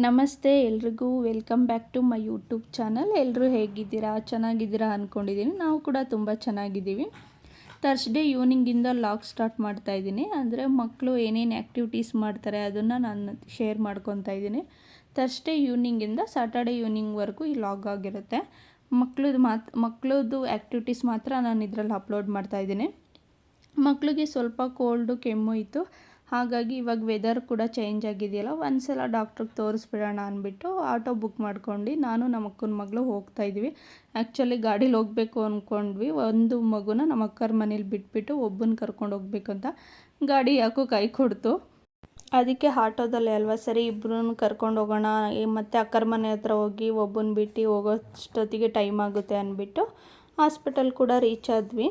ನಮಸ್ತೆ ಎಲ್ರಿಗೂ welcome back to my YouTube channel. ಎಲ್ಲರೂ ಹೇಗಿದ್ದೀರಾ? ಚೆನ್ನಾಗಿದ್ದೀರಾ ಅಂದ್ಕೊಂಡಿದ್ದೀನಿ. ನಾವು ಕೂಡ ತುಂಬ ಚೆನ್ನಾಗಿದ್ದೀವಿ. ಥರ್ಸ್ಡೇ ಈವ್ನಿಂಗಿಂದ ಲಾಗ್ ಸ್ಟಾರ್ಟ್ ಮಾಡ್ತಾಯಿದ್ದೀನಿ. ಅಂದರೆ ಮಕ್ಕಳು ಏನೇನು ಆ್ಯಕ್ಟಿವಿಟೀಸ್ ಮಾಡ್ತಾರೆ ಅದನ್ನು ನಾನು ಶೇರ್ ಮಾಡ್ಕೊತಾ ಇದ್ದೀನಿ. ಥರ್ಸ್ಡೇ ಈವ್ನಿಂಗಿಂದ ಸ್ಯಾಟರ್ಡೇ ಈವ್ನಿಂಗ್ವರೆಗೂ ಈ ಲಾಗ್ ಆಗಿರುತ್ತೆ. ಮಕ್ಕಳದ್ದು ಆ್ಯಕ್ಟಿವಿಟೀಸ್ ಮಾತ್ರ ನಾನು ಇದರಲ್ಲಿ ಅಪ್ಲೋಡ್ ಮಾಡ್ತಾಯಿದ್ದೀನಿ. ಮಕ್ಕಳಿಗೆ ಸ್ವಲ್ಪ ಕೋಲ್ಡು ಕೆಮ್ಮು ಇತ್ತು. ಹಾಗಾಗಿ ಇವಾಗ ವೆದರ್ ಕೂಡ ಚೇಂಜ್ ಆಗಿದೆಯಲ್ಲ, ಒಂದ್ಸಲ ಡಾಕ್ಟ್ರಿಗೆ ತೋರಿಸ್ಬಿಡೋಣ ಅಂದ್ಬಿಟ್ಟು ಆಟೋ ಬುಕ್ ಮಾಡ್ಕೊಂಡು ನಾನು ನಮ್ಮ ಅಕ್ಕನ ಮಗಳು ಹೋಗ್ತಾಯಿದ್ವಿ. ಆ್ಯಕ್ಚುಲಿ ಗಾಡೀಲಿ ಹೋಗಬೇಕು ಅಂದ್ಕೊಂಡ್ವಿ. ಒಂದು ಮಗುನ ನಮ್ಮ ಅಕ್ಕರ ಮನೇಲಿ ಬಿಟ್ಬಿಟ್ಟು ಒಬ್ಬನ ಕರ್ಕೊಂಡು ಹೋಗ್ಬೇಕು ಅಂತ ಗಾಡಿ ಯಾಕೋ ಕೈ ಕೊಡ್ತು. ಅದಕ್ಕೆ ಆಟೋದಲ್ಲಿ ಅಲ್ವಾ ಸರಿ ಇಬ್ಬರನ್ನ ಕರ್ಕೊಂಡು ಹೋಗೋಣ, ಮತ್ತು ಅಕ್ಕರ ಮನೆ ಹತ್ರ ಹೋಗಿ ಒಬ್ಬನ ಬಿಟ್ಟು ಹೋಗೋಷ್ಟೊತ್ತಿಗೆ ಟೈಮ್ ಆಗುತ್ತೆ ಅಂದ್ಬಿಟ್ಟು ಹಾಸ್ಪಿಟಲ್ ಕೂಡ ರೀಚ್ ಆದ್ವಿ.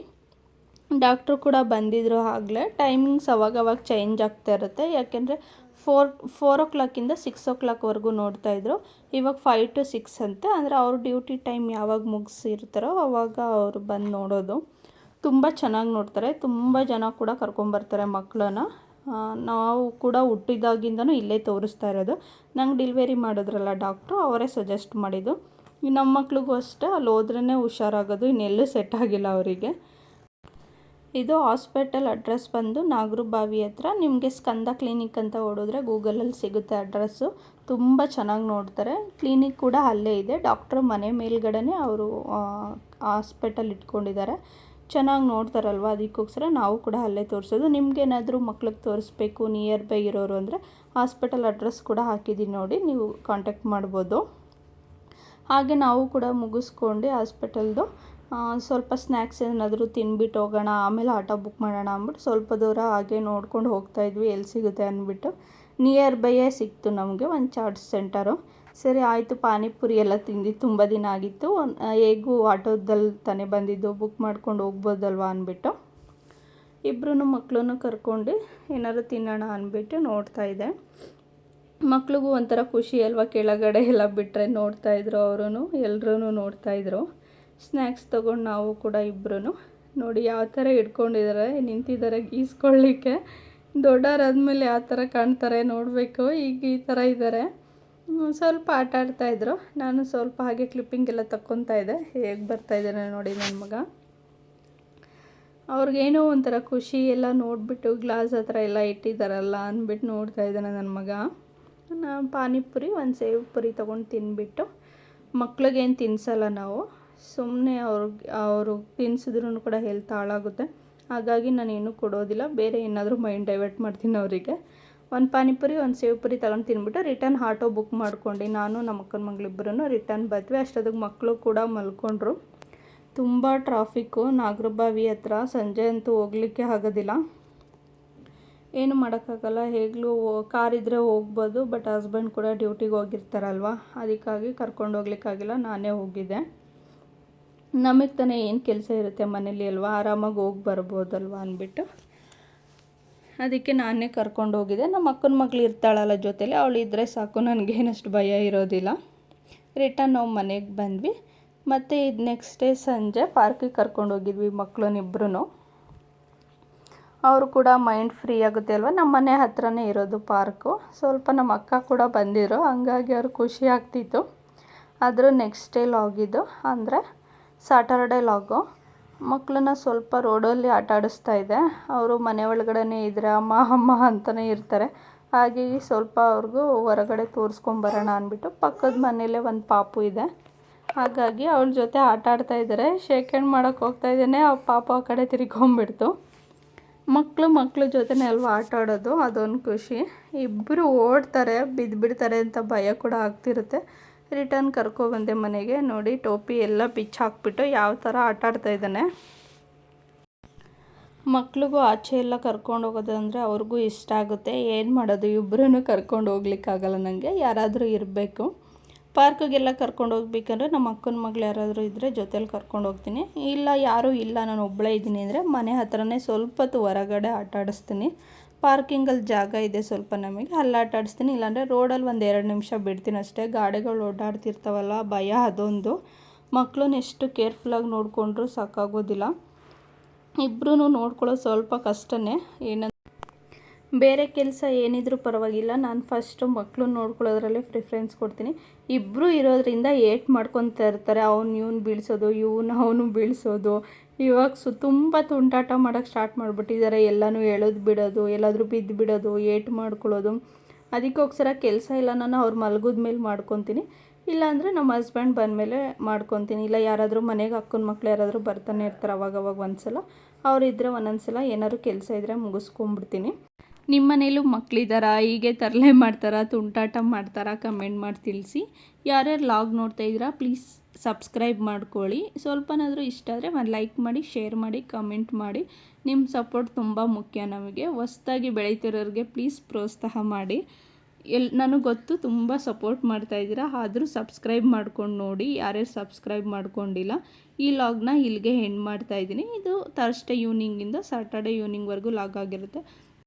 ಡಾಕ್ಟ್ರು ಕೂಡ ಬಂದಿದ್ದರು. ಆಗಲೇ ಟೈಮಿಂಗ್ಸ್ ಅವಾಗವಾಗ ಚೇಂಜ್ ಆಗ್ತಾ ಇರುತ್ತೆ. ಯಾಕೆಂದರೆ 4 o'clock 6 o'clockವರೆಗೂ ನೋಡ್ತಾಯಿದ್ರು. ಇವಾಗ 5 to 6 ಅಂತೆ. ಅಂದರೆ ಅವ್ರ ಡ್ಯೂಟಿ ಟೈಮ್ ಯಾವಾಗ ಮುಗಿಸಿರ್ತಾರೋ ಆವಾಗ ಅವರು ಬಂದು ನೋಡೋದು. ತುಂಬ ಚೆನ್ನಾಗಿ ನೋಡ್ತಾರೆ. ತುಂಬ ಜನ ಕೂಡ ಕರ್ಕೊಂಬರ್ತಾರೆ ಮಕ್ಕಳನ್ನ. ನಾವು ಕೂಡ ಹುಟ್ಟಿದಾಗಿಂದನೂ ಇಲ್ಲೇ ತೋರಿಸ್ತಾ ಇರೋದು. ನಂಗೆ ಡೆಲಿವರಿ ಮಾಡಿದ್ರಲ್ಲ ಡಾಕ್ಟ್ರು, ಅವರೇ ಸಜೆಸ್ಟ್ ಮಾಡಿದ್ದು. ನಮ್ಮ ಮಕ್ಳಿಗೂ ಅಷ್ಟೇ ಅಲ್ಲಿ ಹೋದ್ರೇ ಹುಷಾರಾಗೋದು, ಇನ್ನೆಲ್ಲೂ ಸೆಟ್ ಆಗಿಲ್ಲ ಅವರಿಗೆ. ಇದು ಹಾಸ್ಪಿಟಲ್ ಅಡ್ರೆಸ್ ಬಂದು ನಾಗರಬಾವಿ ಹತ್ರ. ನಿಮಗೆ ಸ್ಕಂದ ಕ್ಲಿನಿಕ್ ಅಂತ ಹೊಡಿದ್ರೆ ಗೂಗಲಲ್ಲಿ ಸಿಗುತ್ತೆ ಅಡ್ರೆಸ್ಸು. ತುಂಬ ಚೆನ್ನಾಗಿ ನೋಡ್ತಾರೆ. ಕ್ಲಿನಿಕ್ ಕೂಡ ಅಲ್ಲೇ ಇದೆ. ಡಾಕ್ಟ್ರು ಮನೆ ಮೇಲ್ಗಡೆನೇ ಅವರು ಹಾಸ್ಪಿಟಲ್ ಇಟ್ಕೊಂಡಿದ್ದಾರೆ. ಚೆನ್ನಾಗಿ ನೋಡ್ತಾರಲ್ವ, ಅದಕ್ಕೋಸ್ಕರ ನಾವು ಕೂಡ ಅಲ್ಲೇ ತೋರಿಸೋದು. ನಿಮಗೇನಾದರೂ ಮಕ್ಳಿಗೆ ತೋರಿಸ್ಬೇಕು ನಿಯರ್ ಬೈ ಇರೋರು ಅಂದರೆ ಹಾಸ್ಪಿಟಲ್ ಅಡ್ರೆಸ್ ಕೂಡ ಹಾಕಿದ್ದೀನಿ ನೋಡಿ, ನೀವು ಕಾಂಟ್ಯಾಕ್ಟ್ ಮಾಡ್ಬೋದು. ಹಾಗೆ ನಾವು ಕೂಡ ಮುಗಿಸ್ಕೊಂಡು ಹಾಸ್ಪಿಟಲ್ದು ಸ್ವಲ್ಪ ಸ್ನ್ಯಾಕ್ಸ್ ಏನಾದರೂ ತಿನ್ಬಿಟ್ಟು ಹೋಗೋಣ, ಆಮೇಲೆ ಆಟೋ ಬುಕ್ ಮಾಡೋಣ ಅಂದ್ಬಿಟ್ಟು ಸ್ವಲ್ಪ ದೂರ ಹಾಗೆ ನೋಡ್ಕೊಂಡು ಹೋಗ್ತಾಯಿದ್ವಿ ಎಲ್ಲಿ ಸಿಗುತ್ತೆ ಅಂದ್ಬಿಟ್ಟು. ನಿಯರ್ ಬೈಯೇ ಸಿಕ್ತು ನಮಗೆ ಒಂದು ಚಾಟ್ಸ್ ಸೆಂಟರು. ಸರಿ ಆಯಿತು, ಪಾನಿಪುರಿ ಎಲ್ಲ ತಿಂದಿದ್ದು ತುಂಬ ದಿನ ಆಗಿತ್ತು. ಹೇಗೂ ಆಟೋದಲ್ಲಿ ತಾನೇ ಬಂದಿದ್ದು, ಬುಕ್ ಮಾಡ್ಕೊಂಡು ಹೋಗ್ಬೋದಲ್ವ ಅಂದ್ಬಿಟ್ಟು ಇಬ್ಬರೂ ಮಕ್ಕಳನ್ನು ಕರ್ಕೊಂಡು ಏನಾದ್ರು ತಿನ್ನೋಣ ಅಂದ್ಬಿಟ್ಟು ನೋಡ್ತಾಯಿದ್ದೆ. ಮಕ್ಳಿಗೂ ಒಂಥರ ಖುಷಿ ಅಲ್ವ, ಕೆಳಗಡೆ ಎಲ್ಲ ಬಿಟ್ಟರೆ ನೋಡ್ತಾಯಿದ್ರು. ಅವರೂ ಎಲ್ಲರೂ ನೋಡ್ತಾಯಿದ್ರು. ಸ್ನ್ಯಾಕ್ಸ್ ತೊಗೊಂಡು ನಾವು ಕೂಡ ಇಬ್ಬರೂ ನೋಡಿ ಯಾವ ಥರ ಇಟ್ಕೊಂಡಿದ್ದಾರೆ, ನಿಂತಿದ್ದಾರೆ ಗೀಸ್ಕೊಳ್ಳಿಕ್ಕೆ. ದೊಡ್ಡವರಾದ್ಮೇಲೆ ಯಾವ ಥರ ಕಾಣ್ತಾರೆ ನೋಡಬೇಕು. ಈಗ ಈ ಥರ ಇದ್ದಾರೆ. ಸ್ವಲ್ಪ ಆಟ ಆಡ್ತಾಯಿದ್ರು. ನಾನು ಸ್ವಲ್ಪ ಹಾಗೆ ಕ್ಲಿಪ್ಪಿಂಗ್ ಎಲ್ಲ ತಗೊತಾ ಇದ್ದೆ. ಹೇಗೆ ಬರ್ತಾಯಿದ್ದಾನೆ ನೋಡಿ ನನ್ನ ಮಗ. ಅವ್ರಿಗೇನೋ ಒಂಥರ ಖುಷಿ ಎಲ್ಲ ನೋಡಿಬಿಟ್ಟು ಗ್ಲಾಸ್ ಹತ್ರ ಎಲ್ಲ ಇಟ್ಟಿದ್ದಾರಲ್ಲ ಅಂದ್ಬಿಟ್ಟು ನೋಡ್ತಾಯಿದ್ದಾನೆ ನನ್ನ ಮಗ. ನಾನು ಪಾನಿಪುರಿ ಒಂದು ಸೇವ್ ಪುರಿ ತೊಗೊಂಡು ತಿನ್ಬಿಟ್ಟು, ಮಕ್ಳಿಗೇನು ತಿನ್ಸಲ್ಲ ನಾವು, ಸುಮ್ಮನೆ ಅವರು ತಿನ್ಸಿದ್ರೂ ಕೂಡ ಹೆಲ್ತ್ ಹಾಳಾಗುತ್ತೆ. ಹಾಗಾಗಿ ನಾನು ಏನೂ ಕೊಡೋದಿಲ್ಲ, ಬೇರೆ ಏನಾದರೂ ಮೈಂಡ್ ಡೈವರ್ಟ್ ಮಾಡ್ತೀನಿ ಅವರಿಗೆ. ಒಂದು ಪಾನಿಪುರಿ ಒಂದು ಸೇವ್ ಪುರಿ ತಗೊಂಡು ತಿನ್ಬಿಟ್ಟು ರಿಟರ್ನ್ ಆಟೋ ಬುಕ್ ಮಾಡ್ಕೊಂಡು ನಾನು ನಮ್ಮ ಅಕ್ಕನ ಮಗಳಿಬ್ಬರೂ ರಿಟರ್ನ್ ಬಂದ್ವಿ. ಅಷ್ಟೊತ್ತಿಗೆ ಮಕ್ಕಳು ಕೂಡ ಮಲ್ಕೊಂಡ್ರು. ತುಂಬ ಟ್ರಾಫಿಕ್ಕು ನಾಗರಬಾವಿ ಹತ್ರ. ಸಂಜೆ ಅಂತೂ ಹೋಗಲಿಕ್ಕೆ ಆಗೋದಿಲ್ಲ, ಏನು ಮಾಡೋಕ್ಕಾಗಲ್ಲ. ಹೇಗಲೂ ಕಾರಿದ್ರೆ ಹೋಗ್ಬೋದು, ಬಟ್ ಹಸ್ಬೆಂಡ್ ಕೂಡ ಡ್ಯೂಟಿಗೆ ಹೋಗಿರ್ತಾರಲ್ವ, ಅದಕ್ಕಾಗಿ ಕರ್ಕೊಂಡು ಹೋಗ್ಲಿಕ್ಕಾಗಿಲ್ಲ. ನಾನೇ ಹೋಗಿದ್ದೆ. ನಮಗೆ ತಾನೇ ಏನು ಕೆಲಸ ಇರುತ್ತೆ ಮನೇಲಿ ಅಲ್ವಾ, ಆರಾಮಾಗಿ ಹೋಗಿ ಬರ್ಬೋದಲ್ವ ಅಂದ್ಬಿಟ್ಟು ಅದಕ್ಕೆ ನಾನೇ ಕರ್ಕೊಂಡು ಹೋಗಿದ್ದೆ. ನಮ್ಮ ಅಕ್ಕನ ಮಗಳು ಇರ್ತಾಳಲ್ಲ ಜೊತೆಲಿ, ಅವಳು ಇದ್ದರೆ ಸಾಕು, ನನಗೇನಷ್ಟು ಭಯ ಇರೋದಿಲ್ಲ. ರಿಟರ್ನ್ ನಾವು ಮನೆಗೆ ಬಂದ್ವಿ. ಮತ್ತು ಇದು ನೆಕ್ಸ್ಟ್ ಡೇ ಸಂಜೆ ಪಾರ್ಕಿಗೆ ಕರ್ಕೊಂಡು ಹೋಗಿದ್ವಿ ಮಕ್ಕಳನ್ನಿಬ್ಬರೂ. ಅವರು ಕೂಡ ಮೈಂಡ್ ಫ್ರೀ ಆಗುತ್ತೆ ಅಲ್ವ. ನಮ್ಮ ಮನೆ ಹತ್ರನೇ ಇರೋದು ಪಾರ್ಕು. ಸ್ವಲ್ಪ ನಮ್ಮ ಅಕ್ಕ ಕೂಡ ಬಂದಿದ್ರು, ಹಂಗಾಗಿ ಅವ್ರು ಖುಷಿ ಆಗ್ತಿತ್ತು. ಆದರೂ ನೆಕ್ಸ್ಟ್ ಡೇ ಲಾಗಿದ್ದು ಅಂದರೆ ಸ್ಯಾಟರ್ಡೇ ಲಾಗು. ಮಕ್ಕಳನ್ನ ಸ್ವಲ್ಪ ರೋಡಲ್ಲಿ ಆಟ ಆಡಿಸ್ತಾ ಇದ್ದೆ. ಅವರು ಮನೆ ಒಳಗಡೆ ಇದ್ದರೆ ಅಮ್ಮ ಅಮ್ಮ ಅಂತಲೇ ಇರ್ತಾರೆ. ಹಾಗಾಗಿ ಸ್ವಲ್ಪ ಅವ್ರಿಗೂ ಹೊರಗಡೆ ತೋರಿಸ್ಕೊಂಬರೋಣ ಅಂದ್ಬಿಟ್ಟು ಪಕ್ಕದ ಮನೆಯಲ್ಲೇ ಒಂದು ಪಾಪು ಇದೆ, ಹಾಗಾಗಿ ಅವಳ ಜೊತೆ ಆಟ ಆಡ್ತಾ ಇದ್ದಾರೆ. ಶೇಕ್ ಹ್ಯಾಂಡ್ ಮಾಡೋಕ್ಕೆ ಹೋಗ್ತಾ ಇದ್ದೇನೆ, ಆ ಪಾಪು ಆ ಕಡೆ ತಿರ್ಕೊಂಬಿಡ್ತು. ಮಕ್ಕಳು ಜೊತೆನೇ ಅಲ್ವಾ ಆಟ ಆಡೋದು, ಅದೊಂದು ಖುಷಿ. ಇಬ್ಬರು ಓಡ್ತಾರೆ, ಬಿದ್ದುಬಿಡ್ತಾರೆ ಅಂತ ಭಯ ಕೂಡ ಆಗ್ತಿರುತ್ತೆ. ರಿಟರ್ನ್ ಕರ್ಕೊಬಂದೆ ಮನೆಗೆ. ನೋಡಿ ಟೋಪಿ ಎಲ್ಲ ಬಿಚ್ಚಿ ಹಾಕ್ಬಿಟ್ಟು ಯಾವ ಥರ ಆಟ ಆಡ್ತಾ ಇದ್ದಾನೆ. ಮಕ್ಳಿಗೂ ಆಚೆ ಎಲ್ಲ ಕರ್ಕೊಂಡು ಹೋಗೋದು ಅಂದರೆ ಅವ್ರಿಗೂ ಇಷ್ಟ ಆಗುತ್ತೆ. ಏನು ಮಾಡೋದು, ಇಬ್ಬರೂ ಕರ್ಕೊಂಡು ಹೋಗ್ಲಿಕ್ಕಾಗಲ್ಲ ನನಗೆ, ಯಾರಾದರೂ ಇರಬೇಕು. ಪಾರ್ಕಿಗೆಲ್ಲ ಕರ್ಕೊಂಡು ಹೋಗ್ಬೇಕಂದ್ರೆ ನಮ್ಮ ಅಕ್ಕನ ಮಗಳು ಯಾರಾದರೂ ಇದ್ದರೆ ಜೊತೇಲಿ ಕರ್ಕೊಂಡು ಹೋಗ್ತೀನಿ. ಇಲ್ಲ ಯಾರೂ ಇಲ್ಲ, ನಾನು ಒಬ್ಬಳೇ ಇದ್ದೀನಿ ಅಂದರೆ ಮನೆ ಹತ್ರನೇ ಸ್ವಲ್ಪ ಹೊತ್ತು ಹೊರಗಡೆ ಆಟ ಆಡಿಸ್ತೀನಿ. ಪಾರ್ಕಿಂಗಲ್ಲಿ ಜಾಗ ಇದೆ ಸ್ವಲ್ಪ ನಮಗೆ, ಅಲ್ಲಿ ಆಟ ಆಡಿಸ್ತೀನಿ. ಇಲ್ಲಾಂದರೆ ರೋಡಲ್ಲಿ ಒಂದು 2 ನಿಮಿಷ ಬಿಡ್ತೀನಿ ಅಷ್ಟೇ. ಗಾಡಿಗಳು ಓಡಾಡ್ತಿರ್ತಾವಲ್ಲ, ಭಯ ಅದೊಂದು. ಮಕ್ಕಳನ್ನ ಎಷ್ಟು ಕೇರ್ಫುಲ್ಲಾಗಿ ನೋಡಿಕೊಂಡ್ರೂ ಸಾಕಾಗೋದಿಲ್ಲ. ಇಬ್ಬರೂ ನೋಡ್ಕೊಳ್ಳೋದು ಸ್ವಲ್ಪ ಕಷ್ಟನೇ. ಬೇರೆ ಕೆಲಸ ಏನಿದ್ರೂ ಪರವಾಗಿಲ್ಲ, ನಾನು ಫಸ್ಟು ಮಕ್ಕಳು ನೋಡ್ಕೊಳ್ಳೋದ್ರಲ್ಲೇ ಪ್ರಿಫರೆನ್ಸ್ ಕೊಡ್ತೀನಿ. ಇಬ್ಬರು ಇರೋದ್ರಿಂದ ಏಟ್ ಮಾಡ್ಕೊತಾ ಇರ್ತಾರೆ, ಇವ್ನು ಬೀಳಿಸೋದು, ಅವನು ಬೀಳಿಸೋದು. ಇವಾಗ ತುಂಬ ತುಂಟಾಟ ಮಾಡೋಕ್ಕೆ ಸ್ಟಾರ್ಟ್ ಮಾಡಿಬಿಟ್ಟಿದ್ದಾರೆ. ಎಲ್ಲನೂ ಎಳೆದು ಬಿಡೋದು, ಎಲ್ಲಾದರೂ ಬಿದ್ದು ಬಿಡೋದು, ಏಟ್ ಮಾಡ್ಕೊಳ್ಳೋದು. ಅದಕ್ಕೋಸ್ಕರ ಕೆಲಸ ಇಲ್ಲ, ನಾನು ಅವ್ರು ಮಲಗಿದ ಮೇಲೆ ಮಾಡ್ಕೊತೀನಿ, ಇಲ್ಲಾಂದರೆ ನಮ್ಮ ಹಸ್ಬೆಂಡ್ ಬಂದಮೇಲೆ ಮಾಡ್ಕೊತೀನಿ. ಇಲ್ಲ ಯಾರಾದರೂ ಮನೆಗೆ ಅಕ್ಕನ ಮಕ್ಳು ಯಾರಾದರೂ ಬರ್ತಾನೆ ಇರ್ತಾರೆ, ಅವಾಗವಾಗ ಒಂದ್ಸಲ ಅವರಿದ್ದರೆ ಒಂದೊಂದ್ಸಲ ಏನಾದ್ರು ಕೆಲಸ ಇದ್ದರೆ ಮುಗಿಸ್ಕೊಂಡ್ಬಿಡ್ತೀನಿ. ನಿಮ್ಮ ಮನೇಲೂ ಮಕ್ಕಳಿದ್ದಾರಾ, ಹೀಗೆ ತರಲೆ ಮಾಡ್ತಾರಾ, ತುಂಟಾಟ ಮಾಡ್ತಾರಾ? ಕಮೆಂಟ್ ಮಾಡಿ ತಿಳಿಸಿ. ಯಾರ್ಯಾರು ಲಾಗ್ ನೋಡ್ತಾ ಇದ್ದೀರಾ ಪ್ಲೀಸ್ ಸಬ್ಸ್ಕ್ರೈಬ್ ಮಾಡ್ಕೊಳ್ಳಿ. ಸ್ವಲ್ಪನಾದರೂ ಇಷ್ಟ ಆದರೆ ಒಂದು ಲೈಕ್ ಮಾಡಿ, ಶೇರ್ ಮಾಡಿ, ಕಮೆಂಟ್ ಮಾಡಿ. ನಿಮ್ಮ ಸಪೋರ್ಟ್ ತುಂಬ ಮುಖ್ಯ ನಮಗೆ. ಹೊಸ್ದಾಗಿ ಬೆಳೀತಿರೋರಿಗೆ ಪ್ಲೀಸ್ ಪ್ರೋತ್ಸಾಹ ಮಾಡಿ. ನನಗೆ ಗೊತ್ತು ತುಂಬ ಸಪೋರ್ಟ್ ಮಾಡ್ತಾಯಿದ್ದೀರಾ, ಆದರೂ ಸಬ್ಸ್ಕ್ರೈಬ್ ಮಾಡ್ಕೊಂಡು ನೋಡಿ. ಯಾರ್ಯಾರು ಸಬ್ಸ್ಕ್ರೈಬ್ ಮಾಡ್ಕೊಂಡಿಲ್ಲ, ಈ ಲಾಗ್ನ ಇಲ್ಲಿಗೆ ಎಂಡ್ ಮಾಡ್ತಾಯಿದ್ದೀನಿ. ಇದು ಥರ್ಸ್ಡೇ ಈವ್ನಿಂಗಿಂದ ಸಾಟರ್ಡೆ ಈವ್ನಿಂಗ್ವರೆಗೂ ಲಾಗ್ ಆಗಿರುತ್ತೆ.